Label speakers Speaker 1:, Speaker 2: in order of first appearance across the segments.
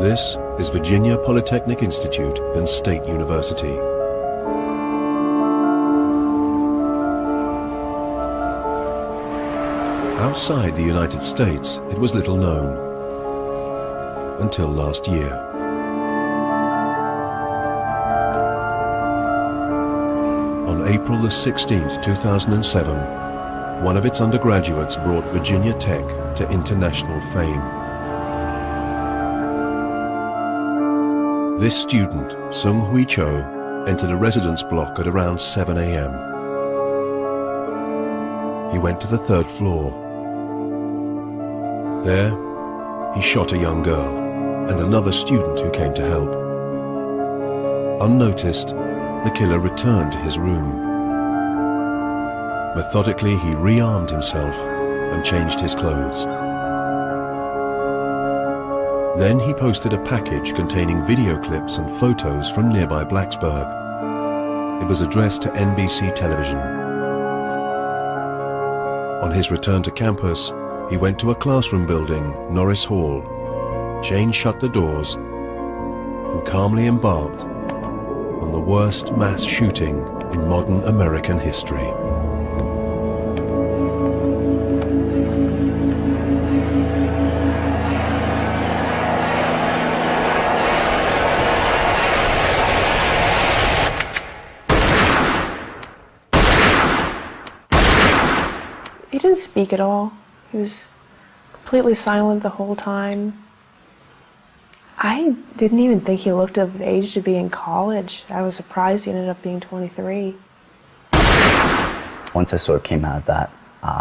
Speaker 1: This is Virginia Polytechnic Institute and State University. Outside the United States, it was little known until last year. On April the 16th, 2007, one of its undergraduates brought Virginia Tech to international fame. This student, Sung Hui Cho, entered a residence block at around 7 a.m. He went to the third floor. There, he shot a young girl and another student who came to help. Unnoticed, the killer returned to his room. Methodically, he rearmed himself and changed his clothes. Then he posted a package containing video clips and photos from nearby Blacksburg. It was addressed to NBC television. On his return to campus, he went to a classroom building, Norris Hall, chain shut the doors, and calmly embarked on the worst mass shooting in modern American history.
Speaker 2: He didn't speak at all. He was completely silent the whole time. I didn't even think he looked of age to be in college. I was surprised he ended up being 23.
Speaker 3: Once I sort of came out of that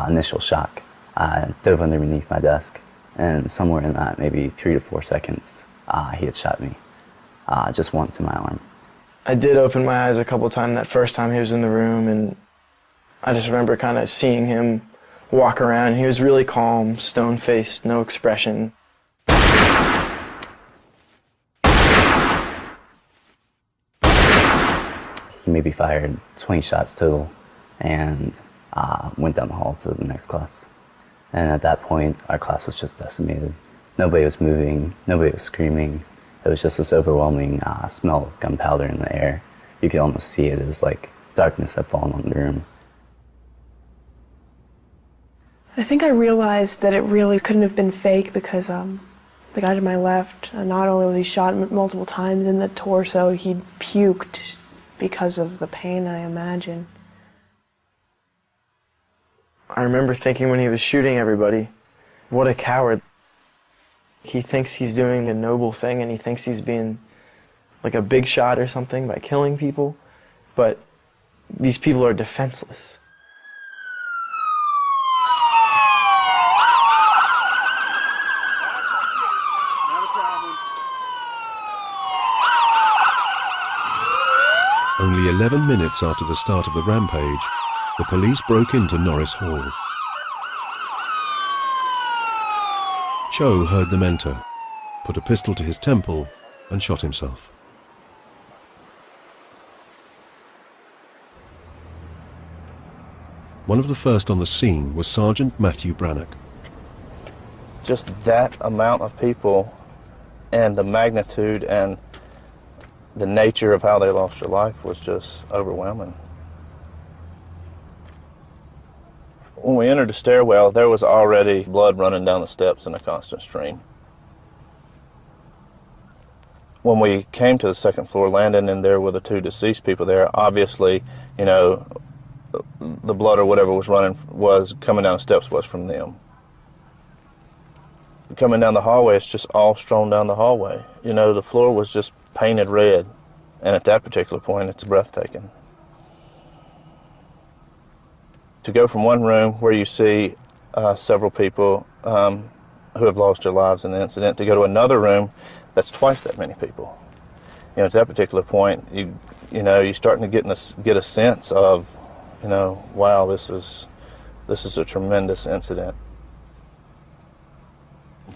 Speaker 3: initial shock, I dove underneath my desk, and somewhere in that, maybe 3 to 4 seconds, he had shot me, just once in my arm.
Speaker 4: I did open my eyes a couple times that first time he was in the room, and I just remember kind of seeing him walk around. He was really calm, stone-faced, no expression.
Speaker 3: He maybe fired 20 shots total and went down the hall to the next class. And at that point, our class was just decimated. Nobody was moving, nobody was screaming. It was just this overwhelming smell of gunpowder in the air. You could almost see it. It was like darkness had fallen on the room.
Speaker 2: I think I realized that it really couldn't have been fake because the guy to my left, not only was he shot multiple times in the torso, he'd puked because of the pain, I imagine.
Speaker 4: I remember thinking when he was shooting everybody, what a coward. He thinks he's doing a noble thing and he thinks he's being like a big shot or something by killing people, but these people are defenseless.
Speaker 1: Only 11 minutes after the start of the rampage, the police broke into Norris Hall. Cho heard them enter, put a pistol to his temple, and shot himself. One of the first on the scene was Sergeant Matthew Brannock.
Speaker 5: Just that amount of people and the magnitude and the nature of how they lost their life was just overwhelming. When we entered the stairwell, there was already blood running down the steps in a constant stream. When we came to the second floor landing and there were the 2 deceased people there, obviously, you know, the blood or whatever was coming down the steps was from them. Coming down the hallway, it's just all strewn down the hallway. You know, the floor was just painted red, and at that particular point, it's breathtaking. To go from one room where you see several people who have lost their lives in the incident, to go to another room that's twice that many people. You know, at that particular point, you know, you're starting to get a sense of, you know, wow, this is a tremendous incident.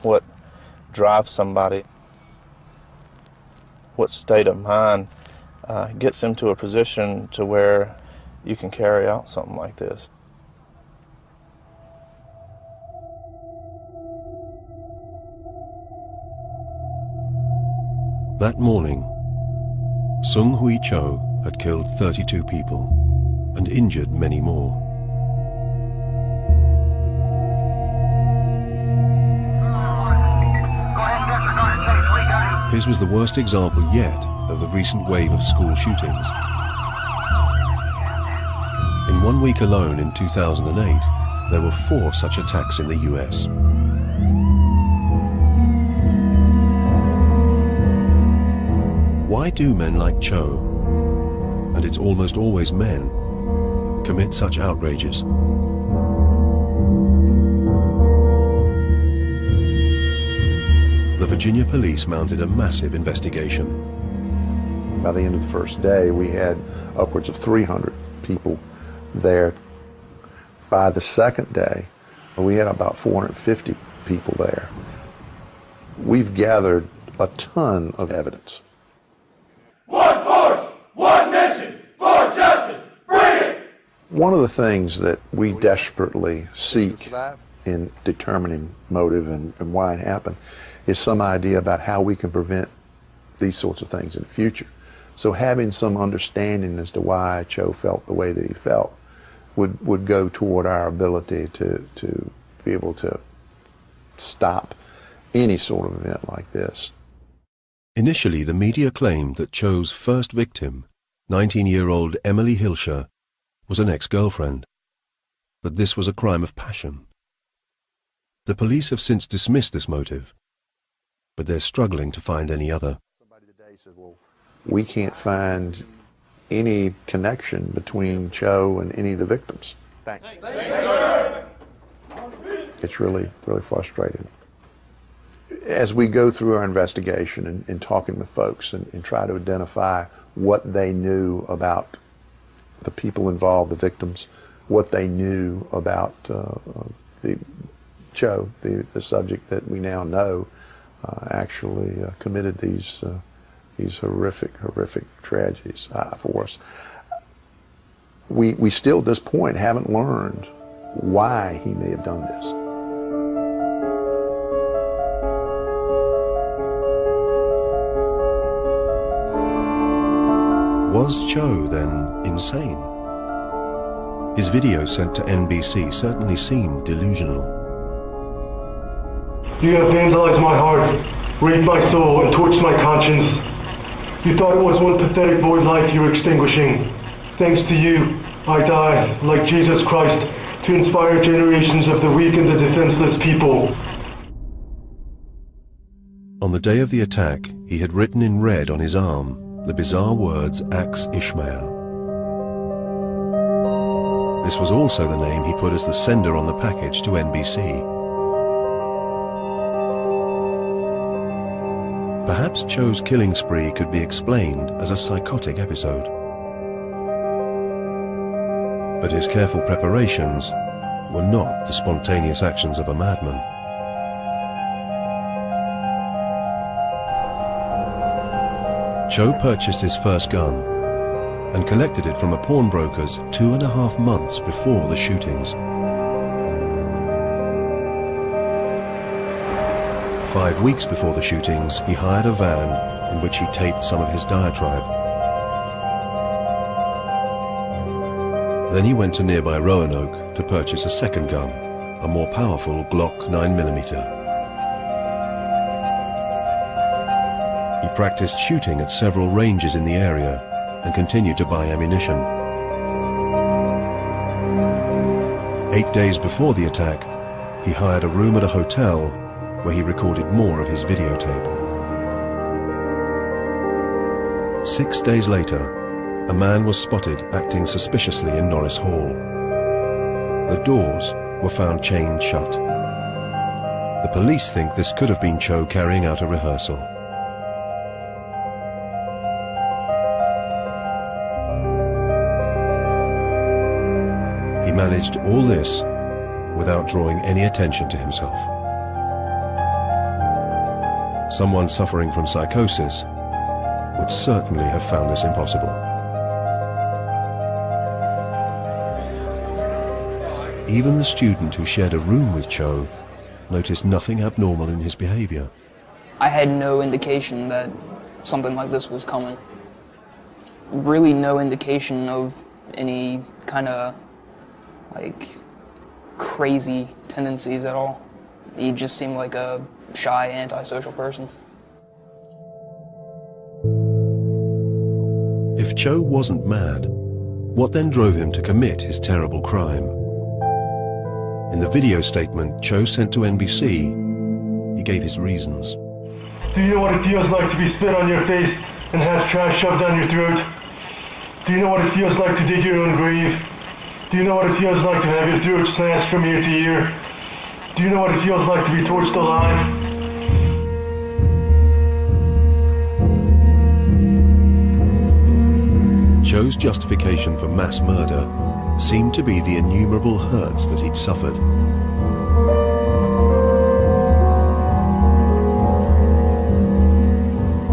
Speaker 5: What drives somebody, what state of mind gets them to a position to where you can carry out something like this.
Speaker 1: That morning, Sung Hui Cho had killed 32 people and injured many more. His was the worst example yet of the recent wave of school shootings. In 1 week alone in 2008, there were 4 such attacks in the US. Why do men like Cho, and it's almost always men, commit such outrages? The Virginia police mounted a massive investigation.
Speaker 6: By the end of the first day, we had upwards of 300 people there. By the second day, we had about 450 people there. We've gathered a ton of evidence.
Speaker 7: One force, one mission, for justice, bring it!
Speaker 6: One of the things that we desperately seek in determining motive and why it happened is some idea about how we can prevent these sorts of things in the future. So having some understanding as to why Cho felt the way that he felt would go toward our ability to be able to stop any sort of event like this.
Speaker 1: Initially, the media claimed that Cho's first victim, 19-year-old Emily Hilscher, was an ex-girlfriend, that this was a crime of passion. The police have since dismissed this motive, but they're struggling to find any other.
Speaker 6: Somebody today said, well, we can't find any connection between Cho and any of the victims. Thanks. Thanks, sir. It's really, really frustrating. As we go through our investigation and talking with folks and try to identify what they knew about the people involved, the victims, what they knew about the Cho, the subject that we now know actually committed these horrific tragedies for us. We still at this point haven't learned why he may have done this.
Speaker 1: Was Cho then insane? His video sent to NBC certainly seemed delusional.
Speaker 8: You have vandalized my heart, raped my soul, and torched my conscience. You thought it was one pathetic boy's life you were extinguishing. Thanks to you, I die, like Jesus Christ, to inspire generations of the weak and the defenseless people.
Speaker 1: On the day of the attack, he had written in red on his arm the bizarre words Axe Ishmael. This was also the name he put as the sender on the package to NBC. Perhaps Cho's killing spree could be explained as a psychotic episode. But his careful preparations were not the spontaneous actions of a madman. Cho purchased his first gun and collected it from a pawnbroker's 2.5 months before the shootings. 5 weeks before the shootings, he hired a van in which he taped some of his diatribe. Then he went to nearby Roanoke to purchase a second gun, a more powerful Glock 9mm. He practiced shooting at several ranges in the area and continued to buy ammunition. 8 days before the attack, he hired a room at a hotel where he recorded more of his videotape. 6 days later, a man was spotted acting suspiciously in Norris Hall. The doors were found chained shut. The police think this could have been Cho carrying out a rehearsal. He managed all this without drawing any attention to himself. Someone suffering from psychosis would certainly have found this impossible. Even the student who shared a room with Cho noticed nothing abnormal in his behavior.
Speaker 9: I had no indication that something like this was coming. Really no indication of any kind of like crazy tendencies at all. He just seemed like a shy, antisocial person.
Speaker 1: If Cho wasn't mad, what then drove him to commit his terrible crime? In the video statement Cho sent to NBC, he gave his reasons.
Speaker 8: Do you know what it feels like to be spit on your face and have trash shoved down your throat? Do you know what it feels like to dig your own grave? Do you know what it feels like to have your throat slashed from ear to ear? Do you know what it feels like to be torched alive?
Speaker 1: Cho's justification for mass murder seemed to be the innumerable hurts that he'd suffered.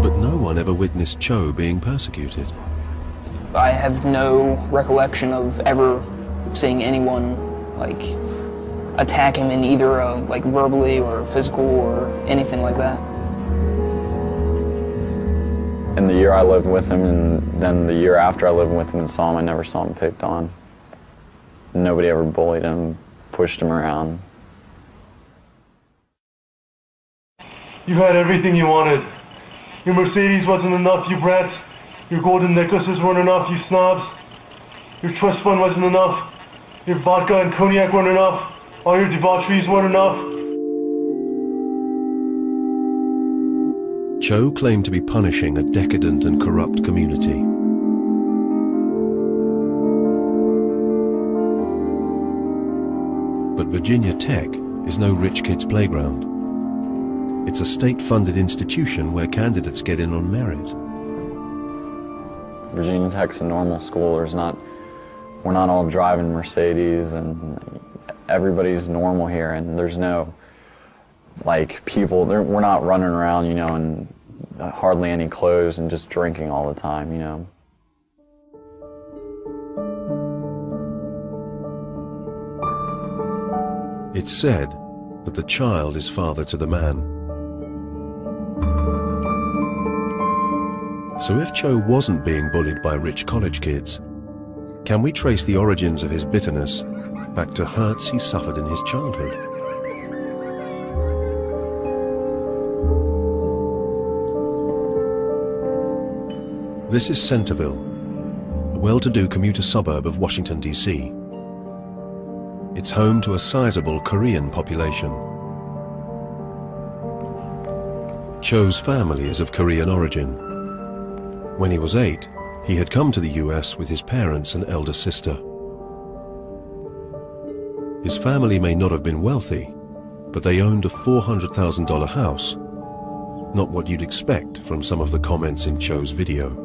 Speaker 1: But no one ever witnessed Cho being persecuted.
Speaker 9: I have no recollection of ever seeing anyone like attack him in either like verbally or physical or anything like that.
Speaker 10: In the year I lived with him, and then the year after I lived with him and saw him, I never saw him picked on. Nobody ever bullied him, pushed him around.
Speaker 8: You had everything you wanted. Your Mercedes wasn't enough, you brats. Your golden necklaces weren't enough, you snobs. Your trust fund wasn't enough. Your vodka and cognac weren't enough. All your debaucheries weren't enough.
Speaker 1: Cho claimed to be punishing a decadent and corrupt community. But Virginia Tech is no rich kid's playground. It's a state-funded institution where candidates get in on merit.
Speaker 10: Virginia Tech's a normal school. We're not all driving Mercedes, and everybody's normal here, and there's no like people, we're not running around, you know, in hardly any clothes and just drinking all the time, you know.
Speaker 1: It's said that the child is father to the man. So if Cho wasn't being bullied by rich college kids, can we trace the origins of his bitterness back to hurts he suffered in his childhood? This is Centerville, a well-to-do commuter suburb of Washington, D.C. It's home to a sizable Korean population. Cho's family is of Korean origin. When he was 8, he had come to the US with his parents and elder sister. His family may not have been wealthy, but they owned a $400,000 house, not what you'd expect from some of the comments in Cho's video.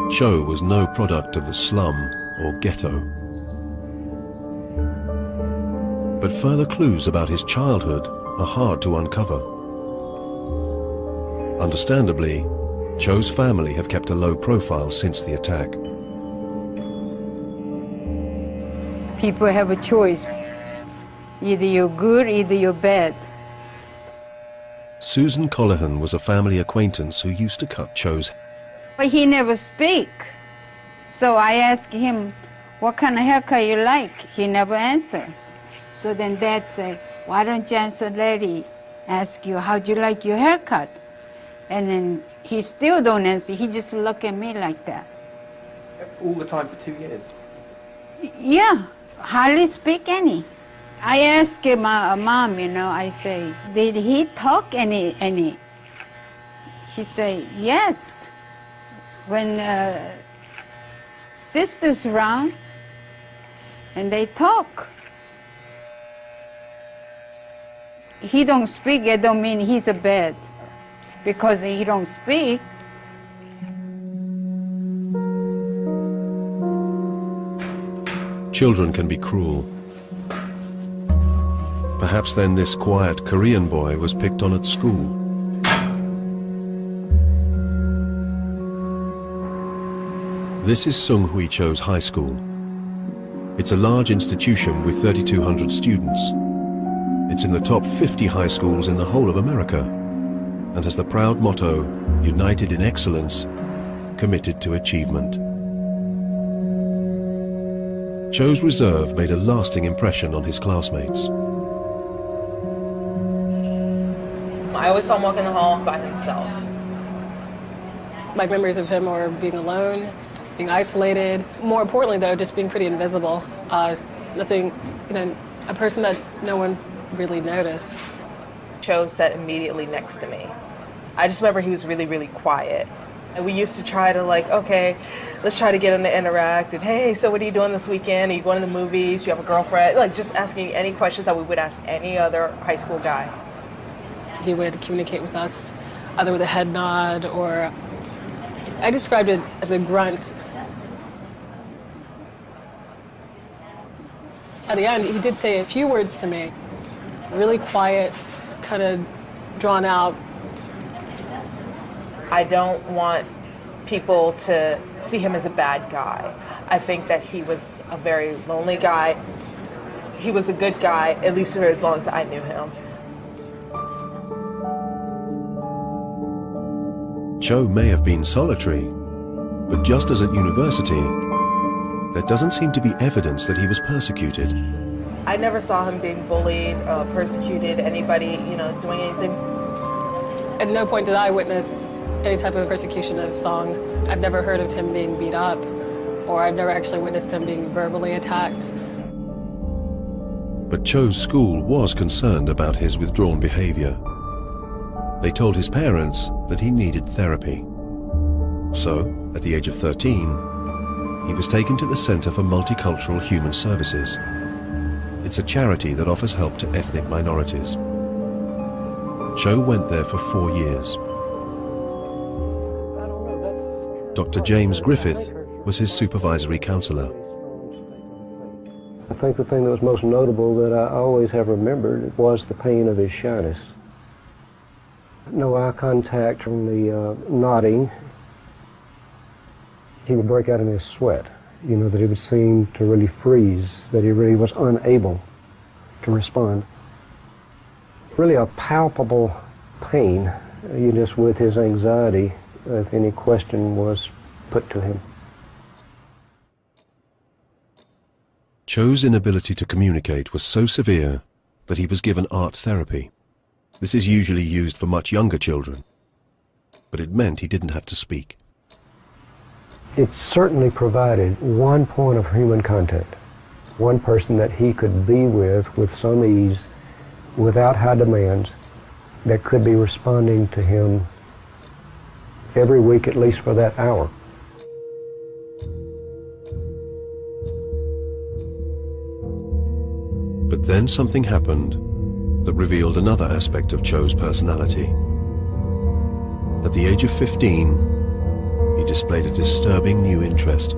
Speaker 1: Cho was no product of the slum or ghetto. But further clues about his childhood are hard to uncover. Understandably, Cho's family have kept a low profile since the attack.
Speaker 11: People have a choice. Either you're good, either you're bad.
Speaker 1: Susan Colohan was a family acquaintance who used to cut Cho's hair.
Speaker 11: But he never speak. So I asked him, what kind of haircut you like? He never answered. So then Dad said, why don't you answer Lady, ask you, how'd you like your haircut? And then he still don't answer. He just look at me like that.
Speaker 12: All the time for 2 years?
Speaker 11: Yeah, hardly speak any. I asked my mom, you know, I say, did he talk any? She say, yes. When sisters around and they talk. He don't speak, it don't mean he's a bad. Because he don't speak.
Speaker 1: Children can be cruel. Perhaps then this quiet Korean boy was picked on at school. This is Sung Hui Cho's high school. It's a large institution with 3,200 students. It's in the top 50 high schools in the whole of America, and has the proud motto, united in excellence, committed to achievement. Cho's reserve made a lasting impression on his classmates.
Speaker 13: I always saw him walking the hall by himself.
Speaker 14: My memories of him are being alone, being isolated. More importantly, though, just being pretty invisible. Nothing, a person that no one really noticed.
Speaker 13: Cho sat immediately next to me. I just remember he was really, really quiet. And we used to try to okay, let's try to get him to interact. And hey, so what are you doing this weekend? Are you going to the movies? Do you have a girlfriend? Just asking any questions that we would ask any other high school guy.
Speaker 14: He would communicate with us either with a head nod or, I described it as a grunt. At the end, he did say a few words to me, really quiet, kind of drawn out.
Speaker 13: I don't want people to see him as a bad guy. I think that he was a very lonely guy. He was a good guy, at least for as long as I knew him.
Speaker 1: Cho may have been solitary, but just as at university, there doesn't seem to be evidence that he was persecuted.
Speaker 13: I never saw him being bullied, persecuted, anybody, doing anything.
Speaker 14: At no point did I witness any type of persecution of Song. I've never heard of him being beat up, or I've never actually witnessed him being verbally attacked.
Speaker 1: But Cho's school was concerned about his withdrawn behavior. They told his parents that he needed therapy. So, at the age of 13, he was taken to the Center for Multicultural Human Services. It's a charity that offers help to ethnic minorities. Cho went there for 4 years. Dr. James Griffith was his supervisory counselor.
Speaker 15: I think the thing that was most notable that I always have remembered was the pain of his shyness. No eye contact, only nodding. He would break out in his sweat, that he would seem to really freeze, that he really was unable to respond. Really a palpable pain, just with his anxiety, if any question was put to him.
Speaker 1: Cho's inability to communicate was so severe that he was given art therapy. This is usually used for much younger children, but it meant he didn't have to speak.
Speaker 15: It certainly provided one point of human contact, one person that he could be with some ease, without high demands, that could be responding to him every week, at least for that hour.
Speaker 1: But then something happened that revealed another aspect of Cho's personality. At the age of 15, he displayed a disturbing new interest.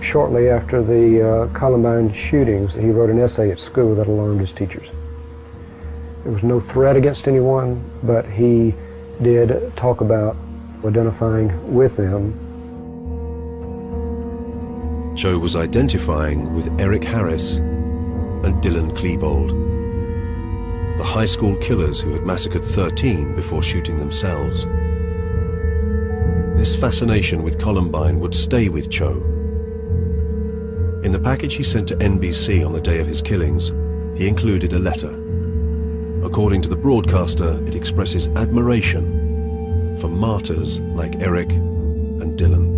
Speaker 15: Shortly after the Columbine shootings, he wrote an essay at school that alarmed his teachers. There was no threat against anyone, but he did talk about identifying with them.
Speaker 1: Cho was identifying with Eric Harris and Dylan Klebold, the high school killers who had massacred 13 before shooting themselves. This fascination with Columbine would stay with Cho. In the package he sent to NBC on the day of his killings, he included a letter. According to the broadcaster, it expresses admiration for martyrs like Eric and Dylan.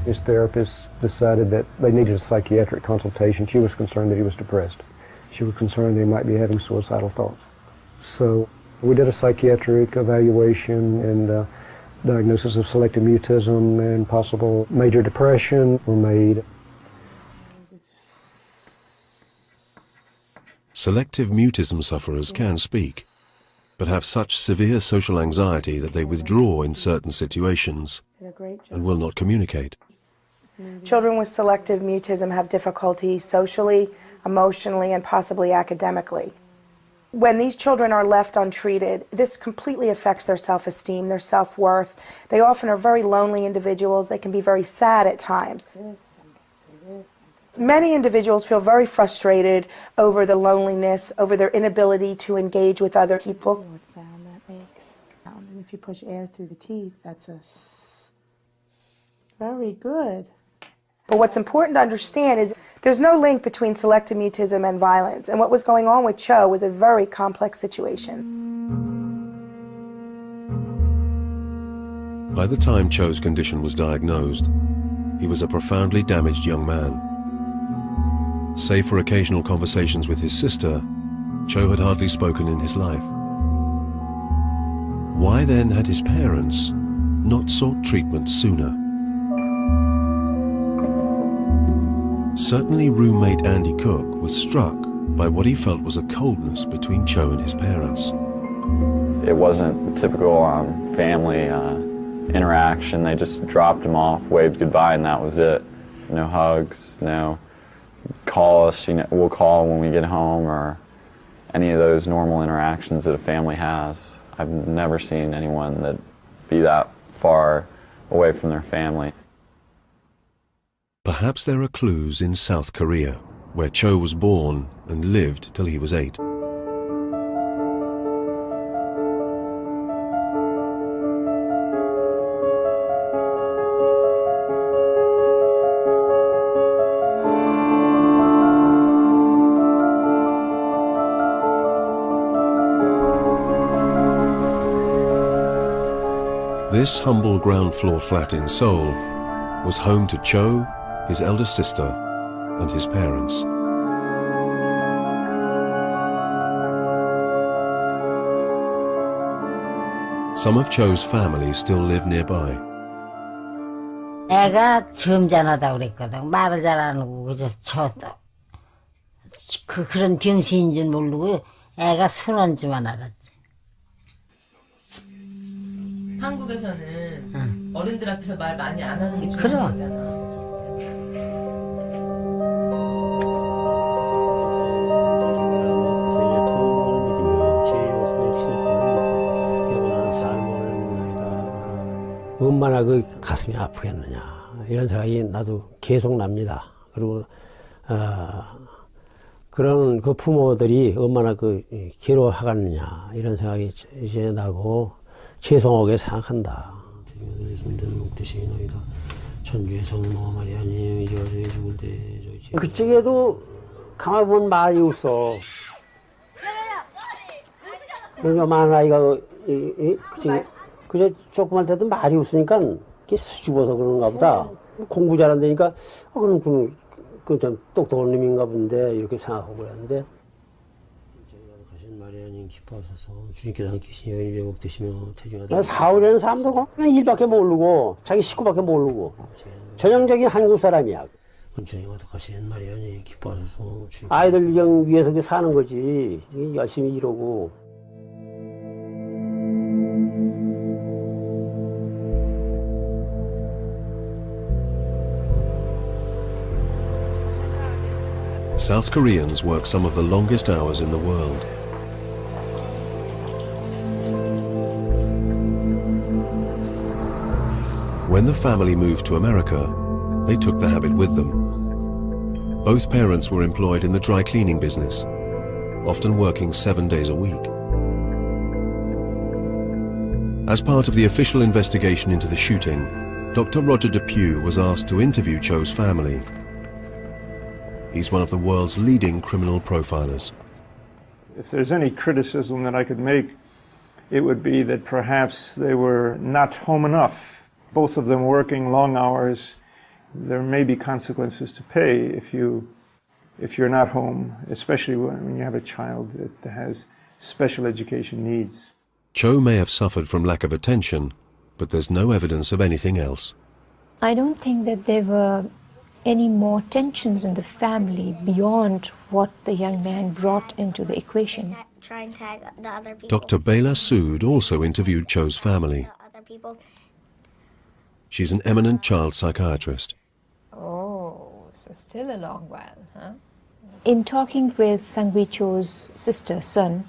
Speaker 15: His therapist decided that they needed a psychiatric consultation. She was concerned that he was depressed. She was concerned that he might be having suicidal thoughts. So we did a psychiatric evaluation, and diagnosis of selective mutism and possible major depression were made.
Speaker 1: Selective mutism sufferers can speak, but have such severe social anxiety that they withdraw in certain situations and will not communicate.
Speaker 16: Children with selective mutism have difficulty socially, emotionally, and possibly academically. When these children are left untreated, this completely affects their self-esteem, their self-worth. They often are very lonely individuals. They can be very sad at times. Many individuals feel very frustrated over the loneliness, over their inability to engage with other people.
Speaker 2: What sound that makes. And if you push air through the teeth, that's a s. Very good.
Speaker 16: But what's important to understand is there's no link between selective mutism and violence. And what was going on with Cho was a very complex situation.
Speaker 1: By the time Cho's condition was diagnosed, he was a profoundly damaged young man. Save for occasional conversations with his sister, Cho had hardly spoken in his life. Why then had his parents not sought treatment sooner? Certainly roommate Andy Cook was struck by what he felt was a coldness between Cho and his parents.
Speaker 10: It wasn't typical family interaction. They just dropped him off, waved goodbye, and that was it. No hugs, no call us, we'll call when we get home, or any of those normal interactions that a family has. I've never seen anyone that be that far away from their family.
Speaker 1: Perhaps there are clues in South Korea, where Cho was born and lived till he was 8. This humble ground floor flat in Seoul was home to Cho, his eldest sister, and his parents. Some of Cho's family still live nearby.
Speaker 17: 애가 점잖하다고 그랬거든. 말을 잘 안 하고 그저 쳐도 그런 병신인 줄 모르고 애가 순한 줄만 알았지.
Speaker 18: 한국에서는 어른들 앞에서 말 많이 안 하는 게 좋은
Speaker 17: 그럼.
Speaker 18: 거잖아.
Speaker 15: 얼마나 그 가슴이 아프겠느냐 이런 생각이 나도 계속 납니다. 그리고 그런 그 부모들이 얼마나 그 괴로워하겠느냐 이런 생각이 이제 나고 죄송하게 생각한다. 천주의 성모 마리아님 이제 죽을 때 그쪽에도 가만 보면 말이 없어. 그러니까 만아이가 그저 조그만 때도 말이 없으니까 이게 수줍어서 그런가 보다. 공부 잘한다니까 그럼 좀 똑똑한 놈인가 본데 이렇게 생각하고 그랬는데 가신 마리아님 기뻐하셔서 주님께서 함께 계시니 회복 되시며 태중하다. 사울이라는 사람도 그냥 일밖에 모르고 자기 식구밖에 모르고 전형적인 한국 사람이야. 근처에 와도 가신 마리아님 기뻐하셔서 아이들 위해서 사는 거지. 열심히 이러고.
Speaker 1: South Koreans work some of the longest hours in the world. When the family moved to America, they took the habit with them. Both parents were employed in the dry cleaning business, often working 7 days a week. As part of the official investigation into the shooting, Dr. Roger Depew was asked to interview Cho's family. He's one of the world's leading criminal profilers.
Speaker 19: If there's any criticism that I could make, it would be that perhaps they were not home enough. Both of them working long hours. There may be consequences to pay if you're not home, especially when you have a child that has special education needs.
Speaker 1: Cho may have suffered from lack of attention, but there's no evidence of anything else.
Speaker 20: I don't think that there were any more tensions in the family beyond what the young man brought into the equation.
Speaker 21: Try and tag the other people.
Speaker 1: Dr. Bela Sood also interviewed Cho's family. She's an eminent child psychiatrist.
Speaker 20: Oh, so still a long while, huh? In talking with Sang-Wei Cho's sister, Sun,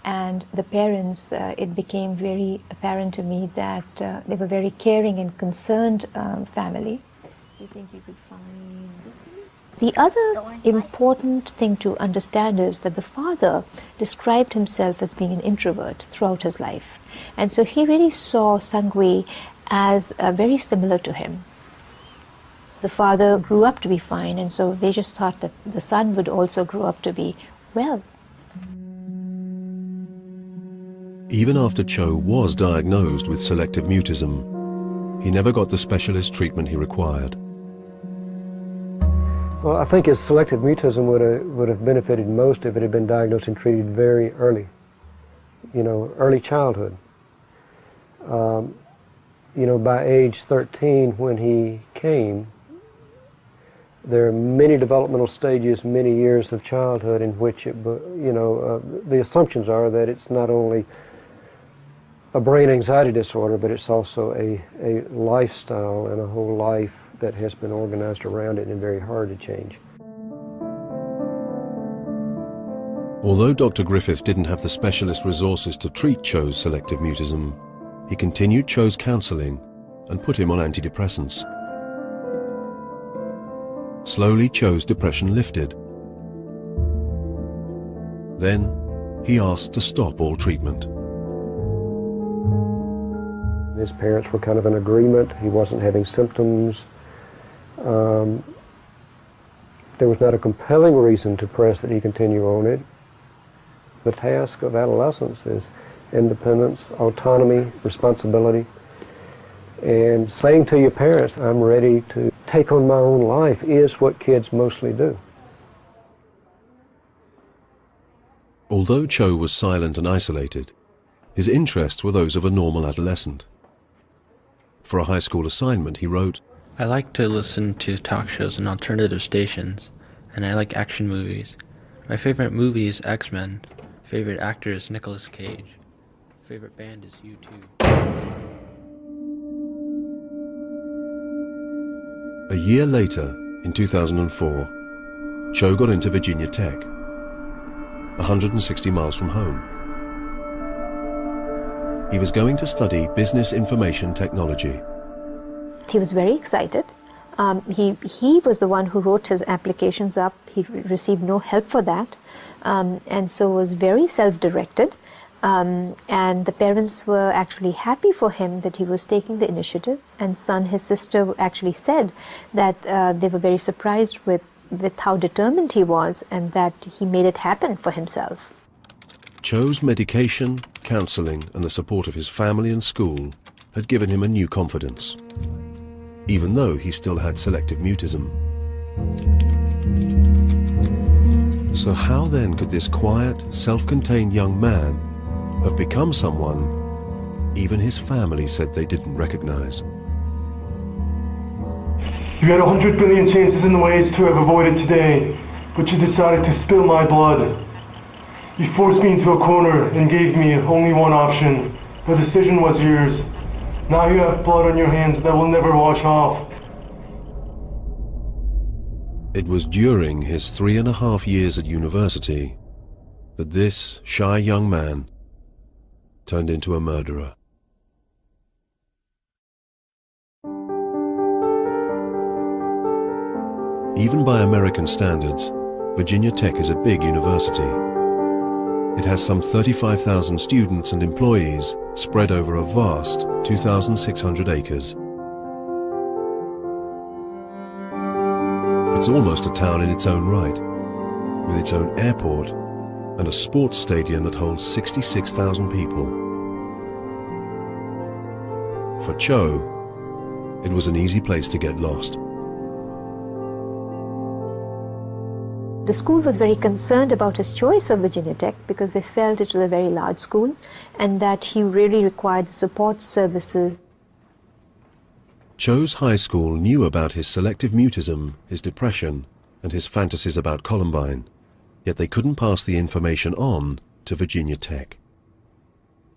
Speaker 20: and the parents, it became very apparent to me that they were very caring and concerned family. Do you think you could find this one? The other important thing to understand is that the father described himself as being an introvert throughout his life. And so he really saw Sang-Wei as very similar to him. The father grew up to be fine, and so they just thought that the son would also grow up to be well.
Speaker 1: Even after Cho was diagnosed with selective mutism, he never got the specialist treatment he required.
Speaker 15: Well, I think his selective mutism would have benefited most if it had been diagnosed and treated very early, early childhood. By age 13 when he came, there are many developmental stages, many years of childhood in which the assumptions are that it's not only a brain anxiety disorder, but it's also a lifestyle and a whole life that has been organized around it and very hard to change.
Speaker 1: Although Dr. Griffith didn't have the specialist resources to treat Cho's selective mutism, he continued Cho's counseling and put him on antidepressants. Slowly, Cho's depression lifted. Then, he asked to stop all treatment.
Speaker 15: His parents were kind of in agreement. He wasn't having symptoms. There was not a compelling reason to press that he continue on it. The task of adolescence is independence, autonomy, responsibility, and saying to your parents, I'm ready to take on my own life, is what kids mostly do.
Speaker 1: Although Cho was silent and isolated, his interests were those of a normal adolescent. For a high school assignment, he wrote,
Speaker 3: I like to listen to talk shows and alternative stations, and I like action movies. My favorite movie is X-Men. Favorite actor is Nicolas Cage. Favorite band is U2.
Speaker 1: A year later, in 2004, Cho got into Virginia Tech, 160 miles from home. He was going to study business information technology.
Speaker 20: He was very excited. He was the one who wrote his applications up. He received no help for that, and so was very self-directed. And the parents were actually happy for him that he was taking the initiative. And Sun, his sister, actually said that they were very surprised with how determined he was and that he made it happen for himself.
Speaker 1: Cho's medication, counseling, and the support of his family and school had given him a new confidence, even though he still had selective mutism. So how then could this quiet, self-contained young man have become someone even his family said they didn't recognize?
Speaker 8: You had 100 billion chances in ways to have avoided today, but you decided to spill my blood. You forced me into a corner and gave me only one option. The decision was yours. Now you have blood on your hands that will never wash off.
Speaker 1: It was during his 3.5 years at university that this shy young man turned into a murderer. Even by American standards, Virginia Tech is a big university. It has some 35,000 students and employees spread over a vast 2,600 acres. It's almost a town in its own right, with its own airport and a sports stadium that holds 66,000 people. For Cho, it was an easy place to get lost.
Speaker 20: The school was very concerned about his choice of Virginia Tech because they felt it was a very large school and that he really required the support services.
Speaker 1: Cho's high school knew about his selective mutism, his depression, and his fantasies about Columbine, yet they couldn't pass the information on to Virginia Tech.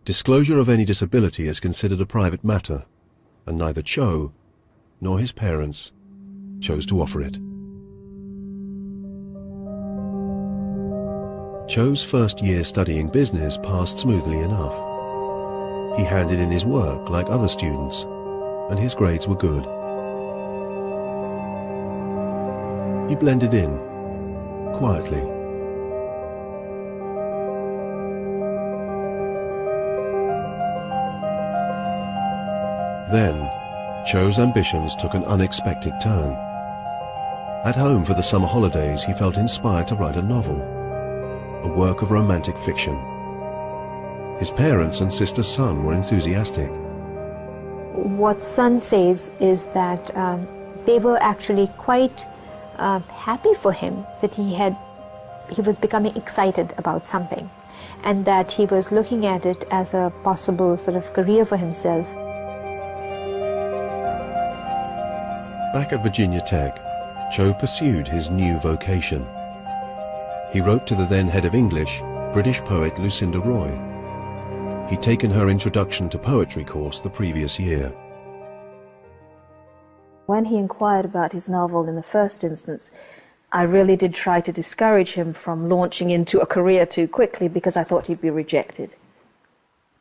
Speaker 1: Disclosure of any disability is considered a private matter, and neither Cho nor his parents chose to offer it. Cho's first year studying business passed smoothly enough. He handed in his work like other students, and his grades were good. He blended in, quietly. Then, Cho's ambitions took an unexpected turn. At home for the summer holidays, he felt inspired to write a novel, a work of romantic fiction. His parents and sister Sun were enthusiastic.
Speaker 20: What Sun says is that they were actually quite happy for him, that he was becoming excited about something, and that he was looking at it as a possible sort of career for himself.
Speaker 1: Back at Virginia Tech, Cho pursued his new vocation. He wrote to the then head of English, British poet Lucinda Roy. He'd taken her Introduction to Poetry course the previous year.
Speaker 4: When he inquired about his novel in the first instance, I really did try to discourage him from launching into a career too quickly because I thought he'd be rejected.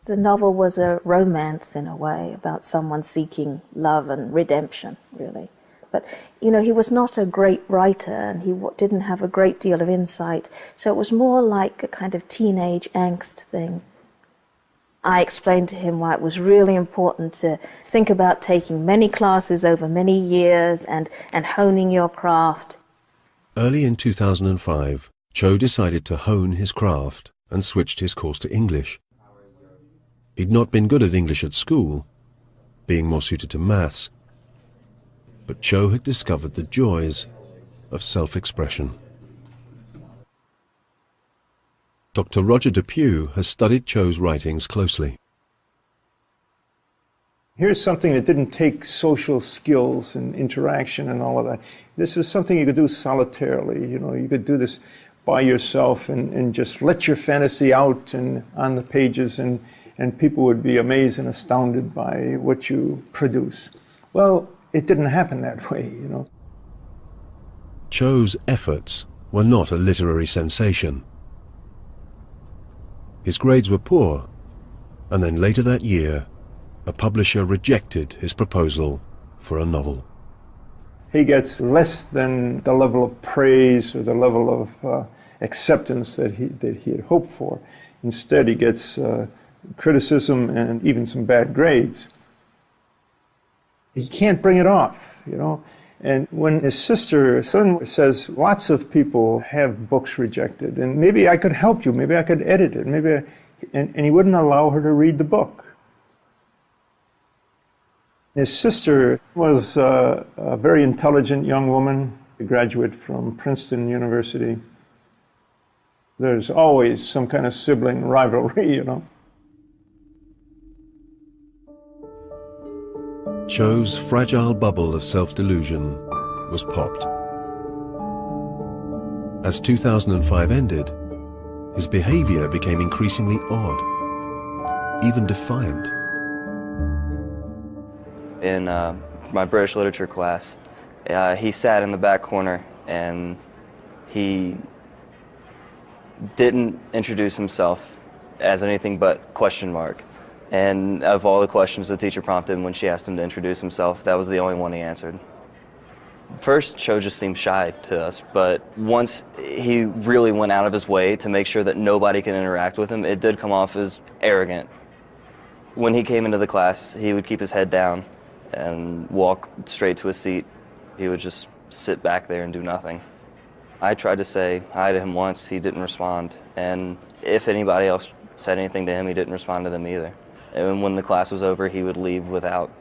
Speaker 4: The novel was a romance in a way about someone seeking love and redemption, really. But, you know, he was not a great writer and he didn't have a great deal of insight, so it was more like a kind of teenage angst thing. I explained to him why it was really important to think about taking many classes over many years and honing your craft.
Speaker 1: Early in 2005, Cho decided to hone his craft and switched his course to English. He'd not been good at English at school, being more suited to maths, but Cho had discovered the joys of self-expression. Dr. Roger Depew has studied Cho's writings closely.
Speaker 19: Here's something that didn't take social skills and interaction and all of that. This is something you could do solitarily. You know, you could do this by yourself and just let your fantasy out and on the pages, and people would be amazed and astounded by what you produce. Well, it didn't happen that way, you know.
Speaker 1: Cho's efforts were not a literary sensation. His grades were poor, and then later that year, a publisher rejected his proposal for a novel.
Speaker 19: He gets less than the level of praise or the level of acceptance that he had hoped for. Instead, he gets criticism and even some bad grades. He can't bring it off, you know. And when his sister, Sun, says, lots of people have books rejected, and maybe I could help you, maybe I could edit it, and he wouldn't allow her to read the book. His sister was a very intelligent young woman, a graduate from Princeton University. There's always some kind of sibling rivalry, you know.
Speaker 1: Cho's fragile bubble of self-delusion was popped. As 2005 ended, his behavior became increasingly odd, even defiant.
Speaker 22: In my British literature class, he sat in the back corner and he didn't introduce himself as anything but question mark. And of all the questions the teacher prompted him when she asked him to introduce himself, that was the only one he answered. First, Cho just seemed shy to us, but once he really went out of his way to make sure that nobody could interact with him, it did come off as arrogant. When he came into the class, he would keep his head down and walk straight to his seat. He would just sit back there and do nothing. I tried to say hi to him once, he didn't respond, and if anybody else said anything to him, he didn't respond to them either. And when the class was over, he would leave without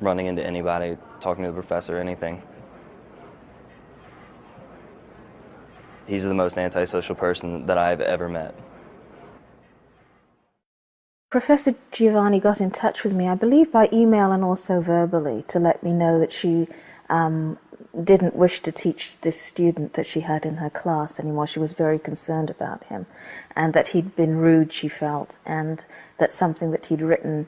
Speaker 22: running into anybody, talking to the professor, anything. He's the most antisocial person that I've ever met.
Speaker 4: Professor Giovanni got in touch with me, I believe by email and also verbally, to let me know that she didn't wish to teach this student that she had in her class anymore. She was very concerned about him, and that he'd been rude, she felt, and that something that he'd written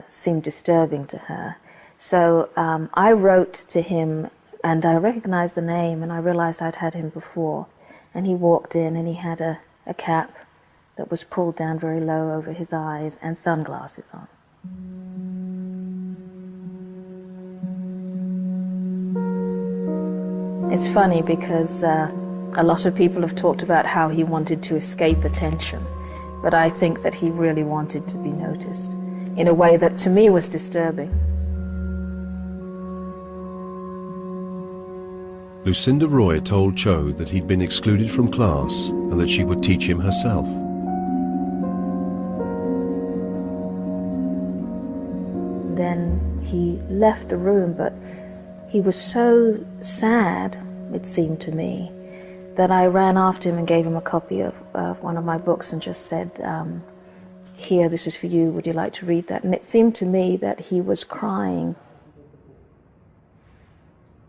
Speaker 4: seemed disturbing to her. So I wrote to him, and I recognized the name, and I realized I'd had him before. And he walked in, and he had a a cap that was pulled down very low over his eyes, and sunglasses on. It's funny because a lot of people have talked about how he wanted to escape attention, but I think that he really wanted to be noticed in a way that to me was disturbing.
Speaker 1: Lucinda Roy told Cho that he'd been excluded from class and that she would teach him herself.
Speaker 4: Then he left the room, but he was so sad, it seemed to me, that I ran after him and gave him a copy of one of my books and just said, here, this is for you, would you like to read that? And it seemed to me that he was crying.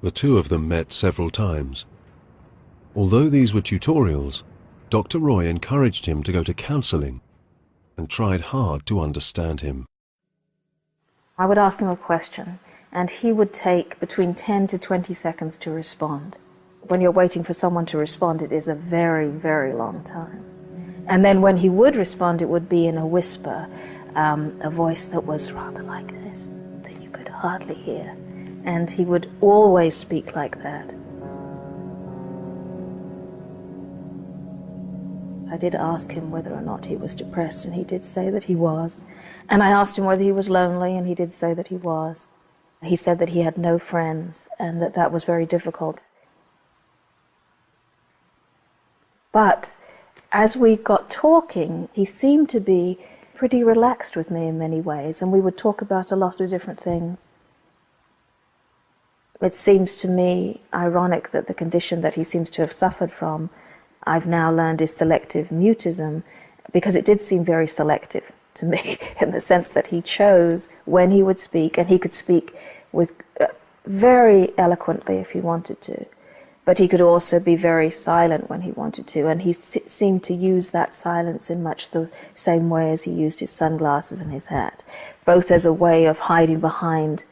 Speaker 1: The two of them met several times. Although these were tutorials, Dr. Roy encouraged him to go to counselling and tried hard to understand him.
Speaker 4: I would ask him a question, and he would take between 10 to 20 seconds to respond. When you're waiting for someone to respond, it is a very, very long time. And then when he would respond, it would be in a whisper, a voice that was rather like this, that you could hardly hear. And he would always speak like that. I did ask him whether or not he was depressed, and he did say that he was. And I asked him whether he was lonely, and he did say that he was. He said that he had no friends, and that that was very difficult. But as we got talking, he seemed to be pretty relaxed with me in many ways, and we would talk about a lot of different things. It seems to me ironic that the condition that he seems to have suffered from, I've now learned, is selective mutism, because it did seem very selective to me in the sense that he chose when he would speak, and he could speak with very eloquently if he wanted to, but he could also be very silent when he wanted to, and he seemed to use that silence in much the same way as he used his sunglasses and his hat, both as a way of hiding behind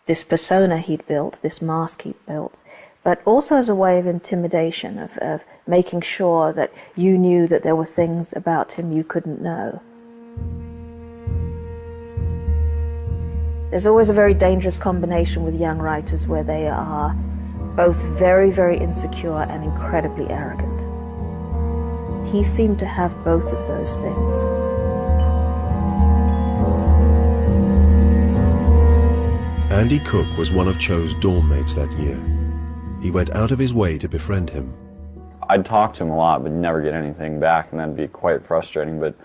Speaker 4: this persona he'd built, this mask he'd built, but also as a way of intimidation, of making sure that you knew that there were things about him you couldn't know. There's always a very dangerous combination with young writers where they are both very, very insecure and incredibly arrogant. He seemed to have both of those things.
Speaker 1: Andy Cook was one of Cho's dorm mates that year. He went out of his way to befriend him.
Speaker 10: I'd talk to him a lot, but never get anything back, and that'd be quite frustrating. But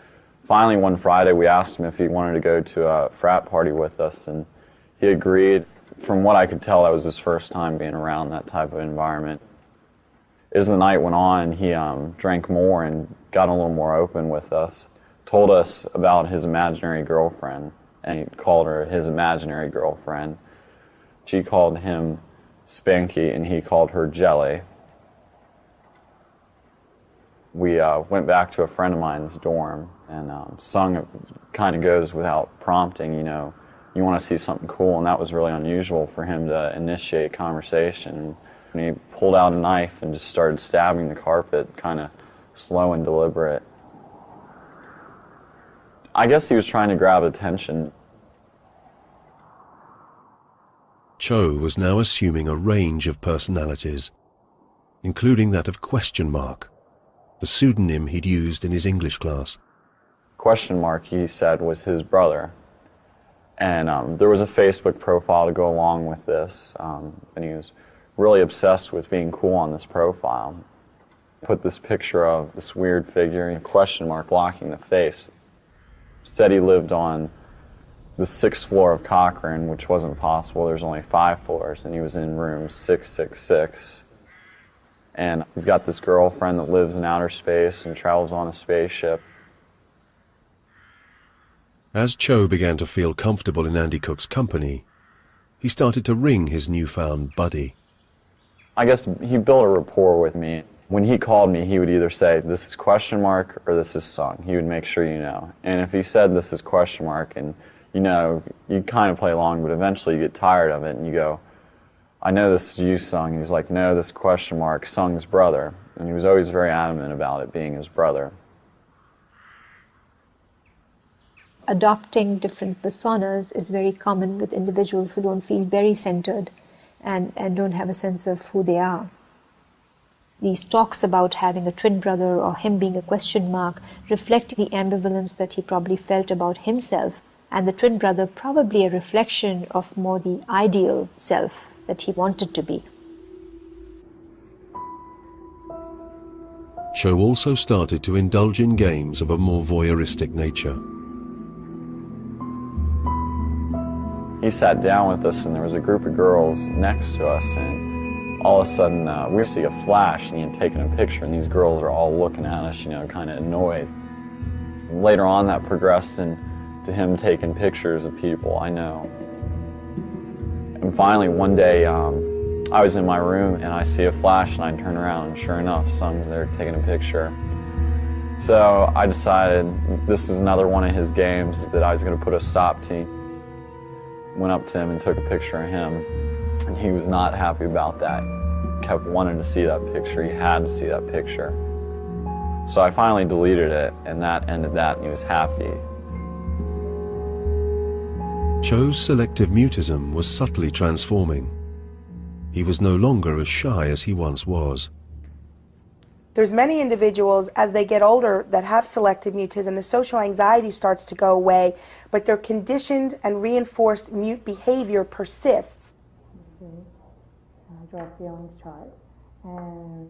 Speaker 10: finally, one Friday, we asked him if he wanted to go to a frat party with us, and he agreed. From what I could tell, that was his first time being around that type of environment. As the night went on, he drank more and got a little more open with us, told us about his imaginary girlfriend, and he called her his imaginary girlfriend. She called him Spanky, and he called her Jelly. We went back to a friend of mine's dorm and sung, it kind of goes without prompting, you know, you want to see something cool, and that was really unusual for him to initiate conversation. And he pulled out a knife and just started stabbing the carpet, kind of slow and deliberate. I guess he was trying to grab attention.
Speaker 1: Cho was now assuming a range of personalities, including that of Question Mark, the pseudonym he'd used in his English class.
Speaker 10: Question Mark, he said, was his brother. And there was a Facebook profile to go along with this, and he was really obsessed with being cool on this profile. Put this picture of this weird figure, a question mark blocking the face. Said he lived on the 6th floor of Cochrane, which wasn't possible. There's only 5 floors, and he was in room 666. And he's got this girlfriend that lives in outer space and travels on a spaceship.
Speaker 1: As Cho began to feel comfortable in Andy Cook's company, he started to ring his newfound buddy.
Speaker 10: I guess he built a rapport with me. When he called me, he would either say, this is Question Mark or this is Sung. He would make sure you know. And if he said this is Question Mark and you know, you kind of play along, but eventually you get tired of it and you go, I know this is you, Sung. He's like, no, this question mark, Sung's brother. And he was always very adamant about it being his brother.
Speaker 20: Adopting different personas is very common with individuals who don't feel very centered and don't have a sense of who they are. These talks about having a twin brother or him being a question mark reflect the ambivalence that he probably felt about himself, and the twin brother probably a reflection of more the ideal self that he wanted to be.
Speaker 1: Cho also started to indulge in games of a more voyeuristic nature.
Speaker 10: He sat down with us and there was a group of girls next to us, and all of a sudden we see a flash and he had taken a picture, and these girls are all looking at us, you know, kind of annoyed. Later on that progressed into him taking pictures of people I know. And finally one day I was in my room and I see a flash and I turn around and sure enough Sung's there taking a picture. So I decided this is another one of his games that I was going to put a stop to. Went up to him and took a picture of him, and he was not happy about that. Kept wanting to see that picture. He had to see that picture. So I finally deleted it, and that ended that, and he was happy.
Speaker 1: Cho's selective mutism was subtly transforming. He was no longer as shy as he once was.
Speaker 16: There's many individuals as they get older that have selective mutism. The social anxiety starts to go away, but their conditioned and reinforced mute behavior persists.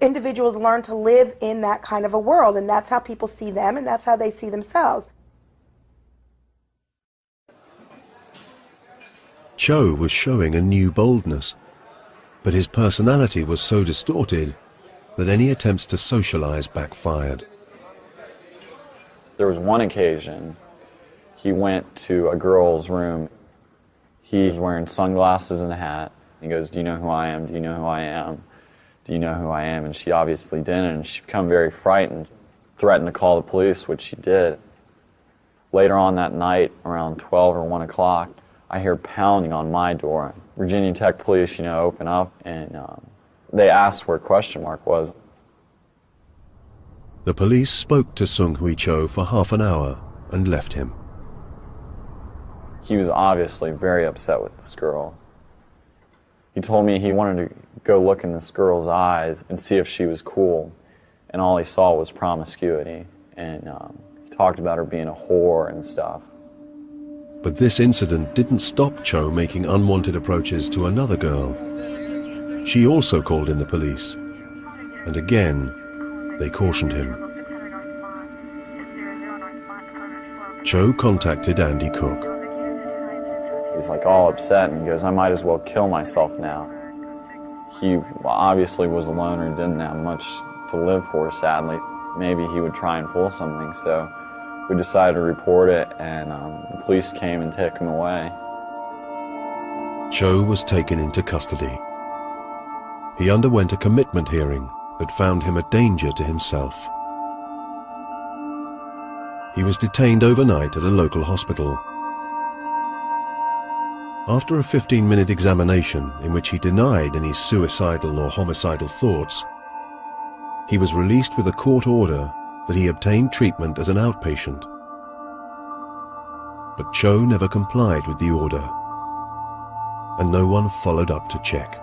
Speaker 16: Individuals learn to live in that kind of a world, and that's how people see them, and that's how they see themselves.
Speaker 1: Cho was showing a new boldness, but his personality was so distorted that any attempts to socialize backfired.
Speaker 10: There was one occasion he went to a girl's room. He was wearing sunglasses and a hat. He goes, "Do you know who I am? Do you know who I am? Do you know who I am?" And she obviously didn't, and she became very frightened, threatened to call the police, which she did. Later on that night, around 12 or 1 o'clock, I hear pounding on my door. Virginia Tech police, you know, open up, and they asked where question mark was.
Speaker 1: The police spoke to Sung Hui Cho for half an hour and left him.
Speaker 10: He was obviously very upset with this girl. He told me he wanted to go look in this girl's eyes and see if she was cool, and all he saw was promiscuity, and he talked about her being a whore and stuff.
Speaker 1: But this incident didn't stop Cho making unwanted approaches to another girl. She also called in the police, and again, they cautioned him. Cho contacted Andy Cook.
Speaker 10: He's like all upset, and he goes, "I might as well kill myself now." He obviously was a loner, didn't have much to live for, sadly. Maybe he would try and pull something, so we decided to report it, and the police came and took him away.
Speaker 1: Cho was taken into custody. He underwent a commitment hearing that found him a danger to himself. He was detained overnight at a local hospital. After a 15-minute examination in which he denied any suicidal or homicidal thoughts, he was released with a court order that he obtained treatment as an outpatient. But Cho never complied with the order, and no one followed up to check.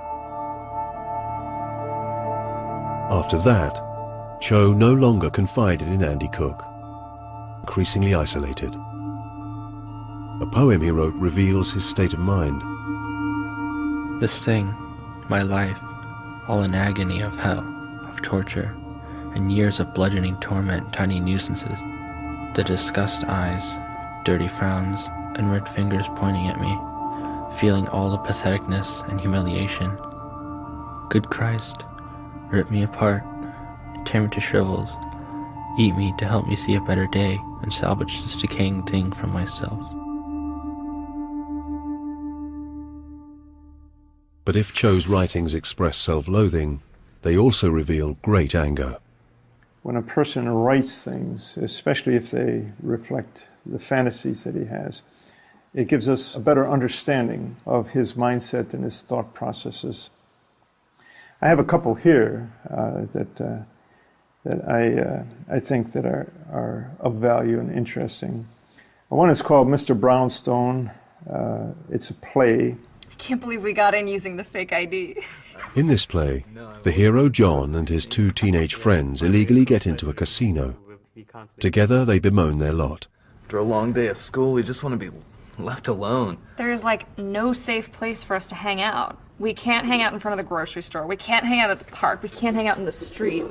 Speaker 1: After that, Cho no longer confided in Andy Cook, increasingly isolated. A poem he wrote reveals his state of mind.
Speaker 3: This thing, my life, all an agony of hell, of torture, and years of bludgeoning torment, tiny nuisances, the disgust eyes, dirty frowns, and red fingers pointing at me, feeling all the patheticness and humiliation. Good Christ, rip me apart, tear me to shrivels, eat me to help me see a better day and salvage this decaying thing from myself.
Speaker 1: But if Cho's writings express self-loathing, they also reveal great anger.
Speaker 19: When a person writes things, especially if they reflect the fantasies that he has, it gives us a better understanding of his mindset and his thought processes. I have a couple here that I think that are of value and interesting. One is called Mr. Brownstone. It's a play.
Speaker 5: I can't believe we got in using the fake ID.
Speaker 1: In this play, the hero John and his two teenage friends illegally get into a casino. Together, they bemoan their lot.
Speaker 12: After a long day of school, we just want to be left alone.
Speaker 5: There's like no safe place for us to hang out. We can't hang out in front of the grocery store. We can't hang out at the park. We can't hang out in the street.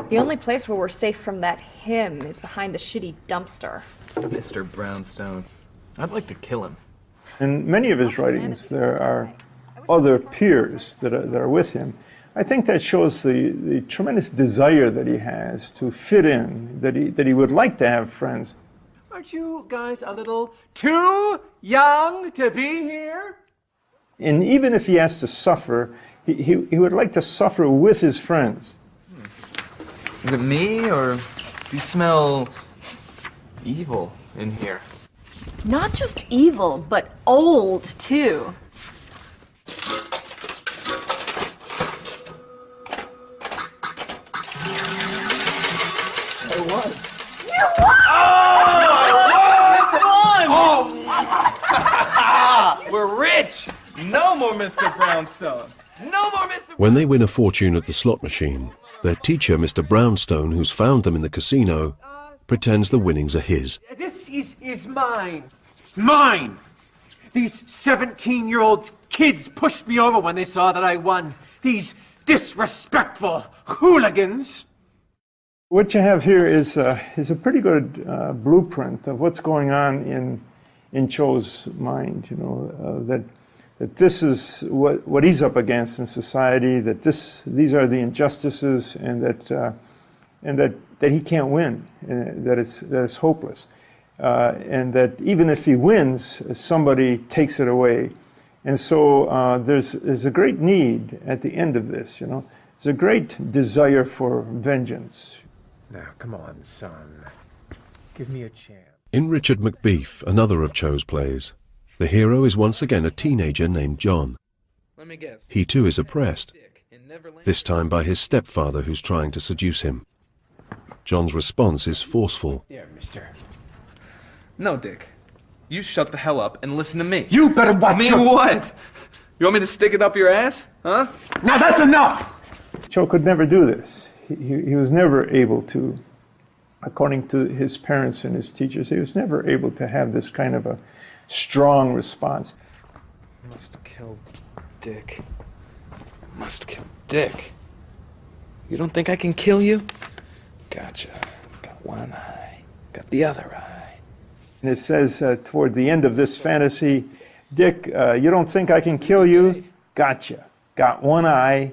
Speaker 5: The only place where we're safe from that him is behind the shitty dumpster.
Speaker 12: Mr. Brownstone. I'd like to kill him.
Speaker 19: In many of his writings, there are other peers that are with him. I think that shows the tremendous desire that he has to fit in, that he would like to have friends.
Speaker 7: Aren't you guys a little too young to be here?
Speaker 19: And even if he has to suffer, he would like to suffer with his friends.
Speaker 12: Is it me, or do you smell evil in here?
Speaker 5: Not just evil, but old, too.
Speaker 7: I won.
Speaker 5: You won!
Speaker 12: Oh! We're rich! No more Mr. Brownstone! No more Mr.
Speaker 1: When they win a fortune at the slot machine, their teacher, Mr. Brownstone, who's found them in the casino, pretends the winnings are his.
Speaker 7: This is mine. Mine! These 17-year-old kids pushed me over when they saw that I won. These disrespectful hooligans.
Speaker 19: What you have here is a pretty good blueprint of what's going on in Cho's mind. You know, that this is what he's up against in society. That these are the injustices, and that he can't win. And that it's hopeless. And that even if he wins, somebody takes it away. And so there's a great need at the end of this, you know. There's a great desire for vengeance.
Speaker 7: Now, come on, son. Give me a chance.
Speaker 1: In Richard Macbeef, another of Cho's plays, the hero is once again a teenager named John.
Speaker 12: Let me guess.
Speaker 1: He too is oppressed, this time by his stepfather who's trying to seduce him. John's response is forceful.
Speaker 12: There, mister. No, Dick. You shut the hell up and listen to me.
Speaker 7: You better watch
Speaker 12: me. What? You want me to stick it up your ass? Huh?
Speaker 7: Now that's enough!
Speaker 19: Cho could never do this. He was never able to, according to his parents and his teachers, he was never able to have this kind of a strong response.
Speaker 12: Must have killed Dick. Must have killed Dick. You don't think I can kill you? Gotcha. Got one eye. Got the other eye.
Speaker 19: And it says toward the end of this fantasy, Dick, you don't think I can kill you? Gotcha. Got one eye.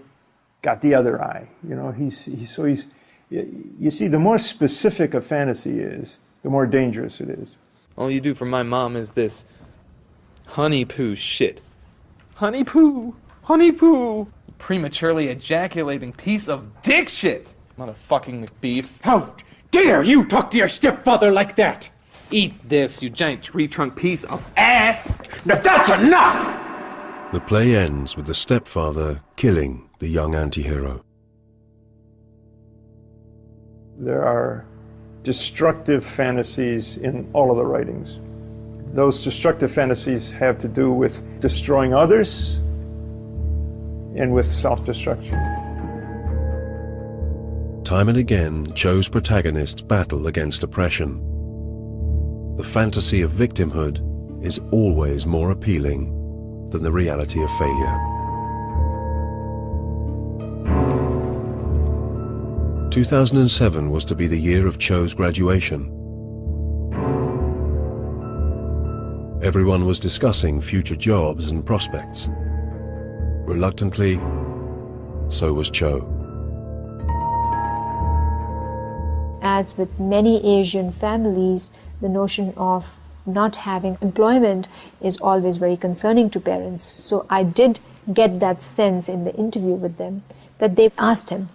Speaker 19: Got the other eye. You know, you see, the more specific a fantasy is, the more dangerous it is.
Speaker 12: All you do for my mom is this honey poo shit. Honey poo! Honey poo! Prematurely ejaculating piece of dick shit! Motherfucking McBeef.
Speaker 7: How dare you talk to your stepfather like that?
Speaker 12: Eat this, you giant tree trunk piece of ass!
Speaker 7: Now that's enough!
Speaker 1: The play ends with the stepfather killing the young anti-hero.
Speaker 19: There are destructive fantasies in all of the writings. Those destructive fantasies have to do with destroying others and with self-destruction.
Speaker 1: Time and again, Cho's protagonists battle against oppression. The fantasy of victimhood is always more appealing than the reality of failure. 2007 was to be the year of Cho's graduation. Everyone was discussing future jobs and prospects. Reluctantly, so was Cho.
Speaker 20: As with many Asian families, the notion of not having employment is always very concerning to parents. So I did get that sense in the interview with them that they asked him,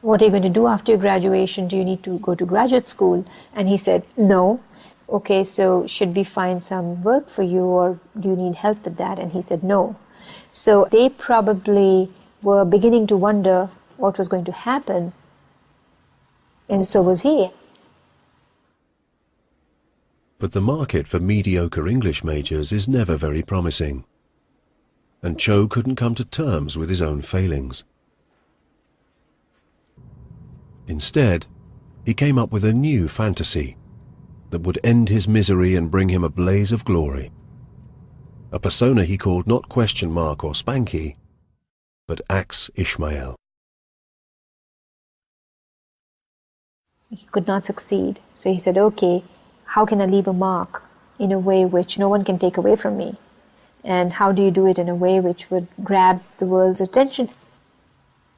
Speaker 20: what are you going to do after your graduation? Do you need to go to graduate school? And he said, no. Okay, so should we find some work for you, or do you need help with that? And he said, no. So they probably were beginning to wonder what was going to happen, and so was he.
Speaker 1: But the market for mediocre English majors is never very promising, and Cho couldn't come to terms with his own failings. Instead, he came up with a new fantasy that would end his misery and bring him a blaze of glory. A persona he called not Question Mark or Spanky, but Axe Ishmael.
Speaker 20: He could not succeed, so he said, okay, how can I leave a mark in a way which no one can take away from me? And how do you do it in a way which would grab the world's attention?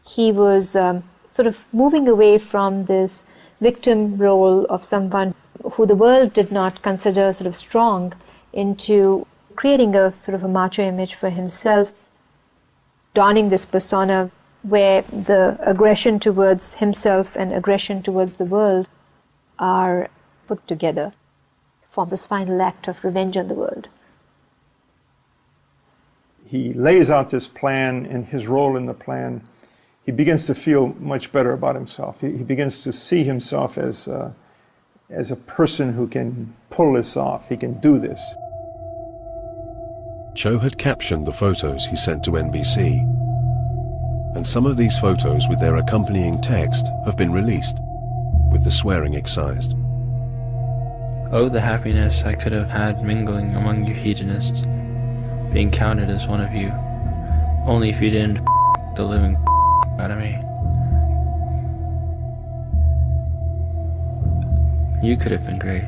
Speaker 20: He was sort of moving away from this victim role of someone who the world did not consider sort of strong into creating a sort of a macho image for himself, donning this persona where the aggression towards himself and aggression towards the world are put together, forms this final act of revenge on the world.
Speaker 19: He lays out this plan and his role in the plan. He begins to feel much better about himself. He begins to see himself as a person who can pull this off. He can do this.
Speaker 1: Cho had captioned the photos he sent to NBC, and some of these photos with their accompanying text have been released, with the swearing excised.
Speaker 3: Oh, the happiness I could have had mingling among you hedonists, being counted as one of you, only if you didn't the living out of me. You could have been great.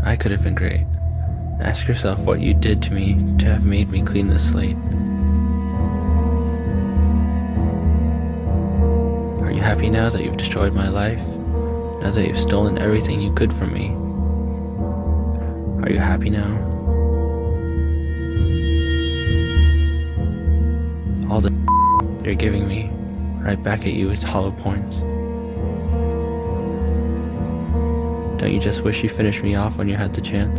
Speaker 3: I could have been great. Ask yourself what you did to me to have made me clean the slate. Are you happy now that you've destroyed my life? Now that you've stolen everything you could from me? Are you happy now? All the you're giving me, right back at you, is hollow points. Don't you just wish you finished me off when you had the chance?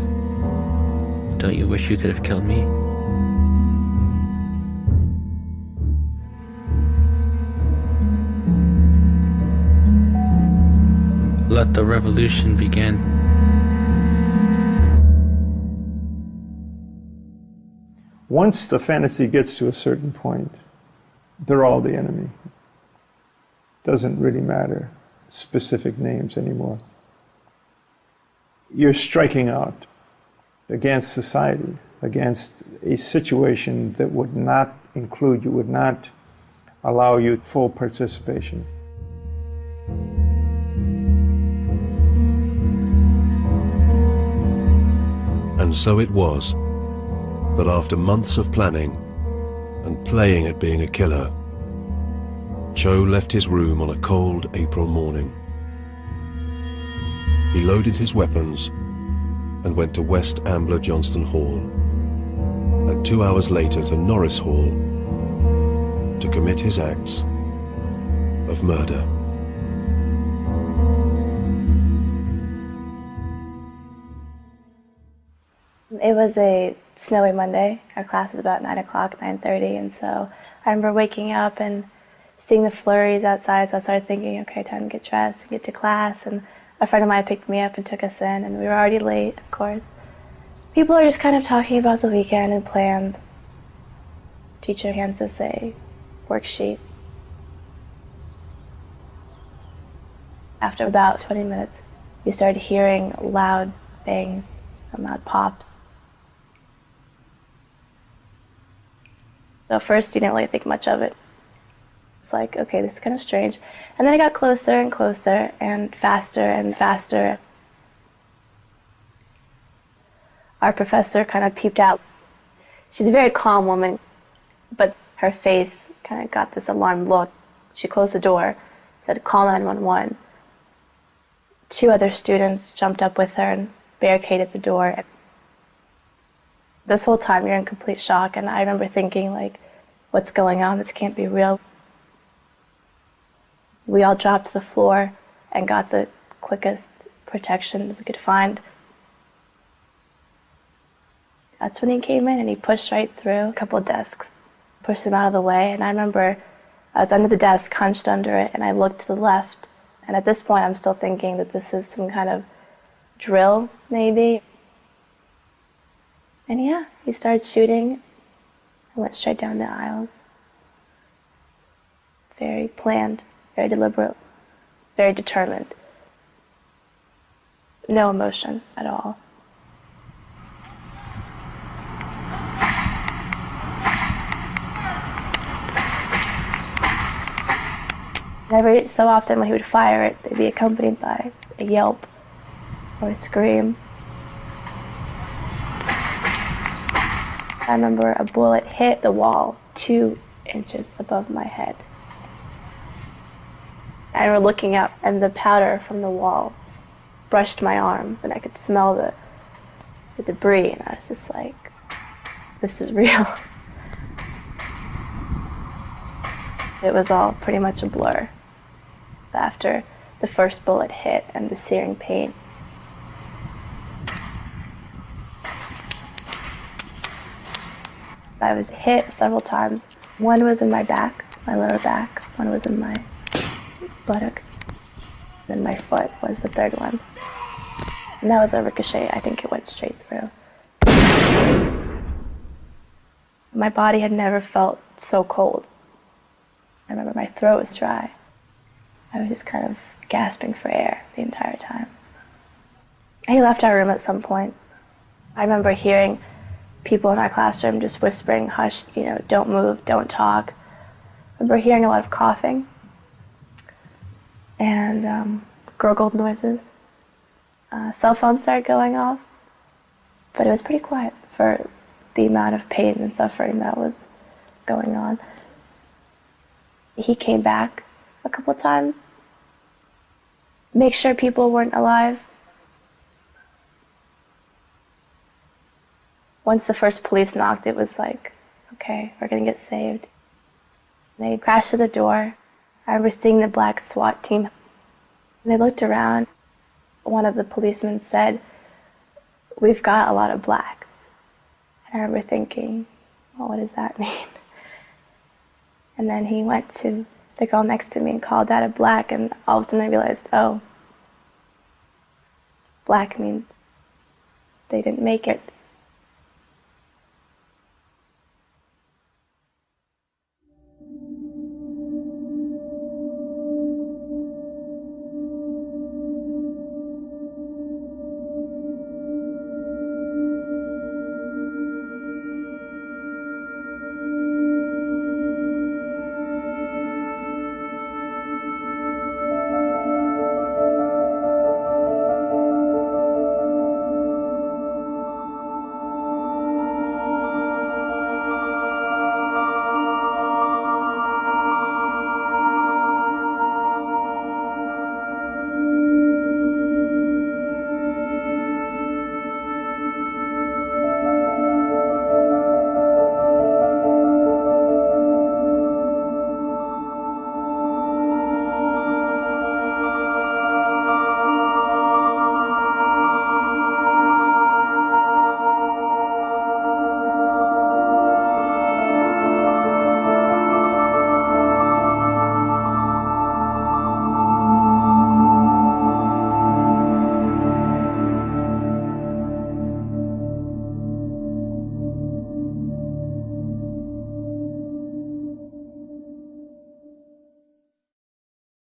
Speaker 3: Don't you wish you could have killed me? Let the revolution begin.
Speaker 19: Once the fantasy gets to a certain point, they're all the enemy. Doesn't really matter specific names anymore. You're striking out against society, against a situation that would not include you, would not allow you full participation.
Speaker 1: And so it was that after months of planning and playing at being a killer, Cho left his room on a cold April morning. He loaded his weapons and went to West Ambler Johnston Hall, and 2 hours later to Norris Hall to commit his acts of murder.
Speaker 2: It was a snowy Monday. Our class was about 9 o'clock, 9:30, and so I remember waking up and seeing the flurries outside, so I started thinking, okay, time to get dressed and get to class, and a friend of mine picked me up and took us in, and we were already late, of course. People are just kind of talking about the weekend and plans. Teacher hands us a worksheet. After about 20 minutes, we started hearing loud bangs and loud pops. So at first, you didn't really think much of it. It's like, okay, this is kind of strange. And then it got closer and closer and faster. Our professor kind of peeped out. She's a very calm woman, but her face kind of got this alarmed look. She closed the door, said, call 911. 2 other students jumped up with her and barricaded the door. This whole time you're in complete shock, and I remember thinking, like, what's going on? This can't be real. We all dropped to the floor and got the quickest protection that we could find. That's when he came in and he pushed right through a couple of desks, pushed them out of the way, and I remember I was under the desk, hunched under it, and I looked to the left. And at this point, I'm still thinking that this is some kind of drill, maybe. And yeah, he started shooting. I went straight down the aisles. Very planned, very deliberate, very determined. No emotion at all. Every so often when he would fire it, they'd be accompanied by a yelp or a scream. I remember a bullet hit the wall 2 inches above my head. I remember looking up and the powder from the wall brushed my arm and I could smell the debris and I was just like, this is real. It was all pretty much a blur after the first bullet hit and the searing pain. I was hit several times. One was in my back, my lower back. One was in my buttock. Then my foot was the third one. And that was a ricochet. I think it went straight through. My body had never felt so cold. I remember my throat was dry. I was just kind of gasping for air the entire time. He left our room at some point. I remember hearing people in our classroom just whispering, hush, don't move, don't talk. I remember hearing a lot of coughing and gurgled noises. Cell phones started going off, but it was pretty quiet for the amount of pain and suffering that was going on. He came back a couple of times, make sure people weren't alive. Once the first police knocked, it was like, okay, we're gonna get saved. They crashed to the door. I remember seeing the black SWAT team. And they looked around. One of the policemen said, "We've got a lot of black." And I remember thinking, well, what does that mean? And then he went to the girl next to me and called that a black, and all of a sudden I realized, oh, black means they didn't make it.